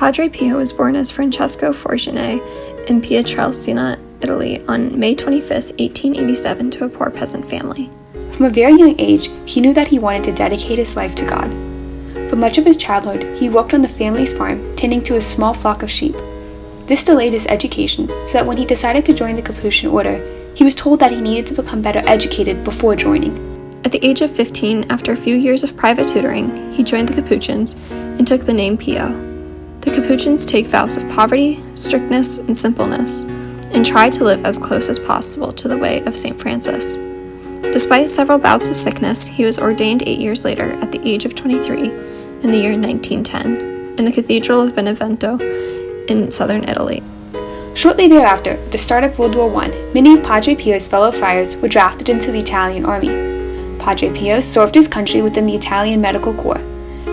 Padre Pio was born as Francesco Fortuné in Pietrelcina, Italy, on May 25, 1887, to a poor peasant family. From a very young age, he knew that he wanted to dedicate his life to God. For much of his childhood, he worked on the family's farm, tending to a small flock of sheep. This delayed his education, so that when he decided to join the Capuchin order, he was told that he needed to become better educated before joining. At the age of 15, after a few years of private tutoring, he joined the Capuchins and took the name Pio. The Capuchins take vows of poverty, strictness, and simpleness, and try to live as close as possible to the way of St. Francis. Despite several bouts of sickness, he was ordained 8 years later, at the age of 23, in the year 1910, in the Cathedral of Benevento in southern Italy. Shortly thereafter, at the start of World War I, many of Padre Pio's fellow friars were drafted into the Italian army. Padre Pio served his country within the Italian Medical Corps.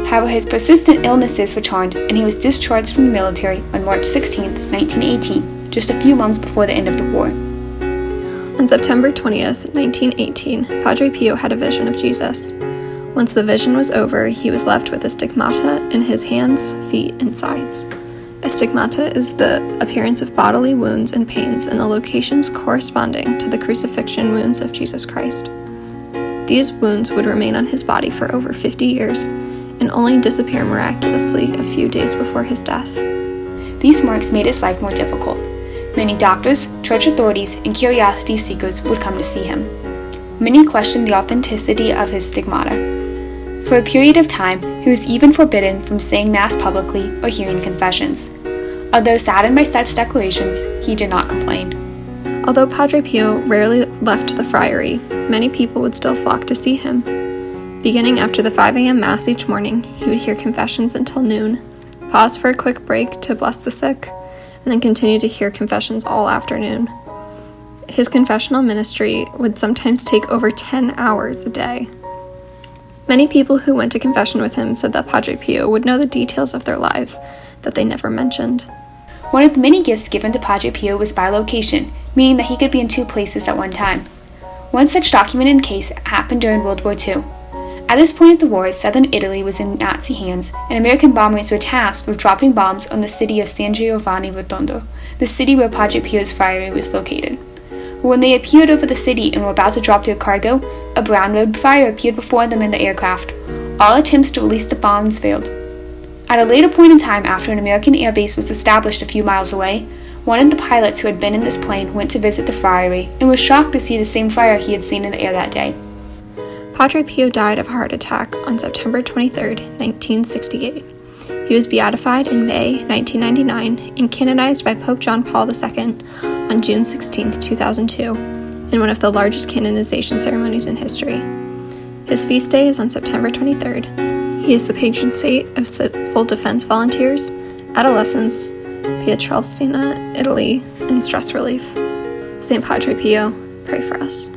However, his persistent illnesses returned, and he was discharged from the military on March 16, 1918, just a few months before the end of the war. On September 20th, 1918, Padre Pio had a vision of Jesus. Once the vision was over, he was left with a stigmata in his hands, feet, and sides. A stigmata is the appearance of bodily wounds and pains in the locations corresponding to the crucifixion wounds of Jesus Christ. These wounds would remain on his body for over 50 years and only disappear miraculously a few days before his death. These marks made his life more difficult. Many doctors, church authorities, and curiosity seekers would come to see him. Many questioned the authenticity of his stigmata. For a period of time, he was even forbidden from saying Mass publicly or hearing confessions. Although saddened by such declarations, he did not complain. Although Padre Pio rarely left the friary, many people would still flock to see him. Beginning after the 5 a.m. Mass each morning, he would hear confessions until noon, pause for a quick break to bless the sick, and then continue to hear confessions all afternoon. His confessional ministry would sometimes take over 10 hours a day. Many people who went to confession with him said that Padre Pio would know the details of their lives that they never mentioned. One of the many gifts given to Padre Pio was bilocation, meaning that he could be in two places at one time. One such documented case happened during World War II. At this point of the war, southern Italy was in Nazi hands, and American bombers were tasked with dropping bombs on the city of San Giovanni Rotondo, the city where Padre Pio's friary was located. When they appeared over the city and were about to drop their cargo, a brown-robed friar appeared before them in the aircraft. All attempts to release the bombs failed. At a later point in time, after an American airbase was established a few miles away, one of the pilots who had been in this plane went to visit the friary and was shocked to see the same friar he had seen in the air that day. Padre Pio died of a heart attack on September 23, 1968. He was beatified in May 1999 and canonized by Pope John Paul II on June 16, 2002, in one of the largest canonization ceremonies in history. His feast day is on September 23rd. He is the patron saint of civil defense volunteers, adolescents, Pietrelcina, Italy, and stress relief. St. Padre Pio, pray for us.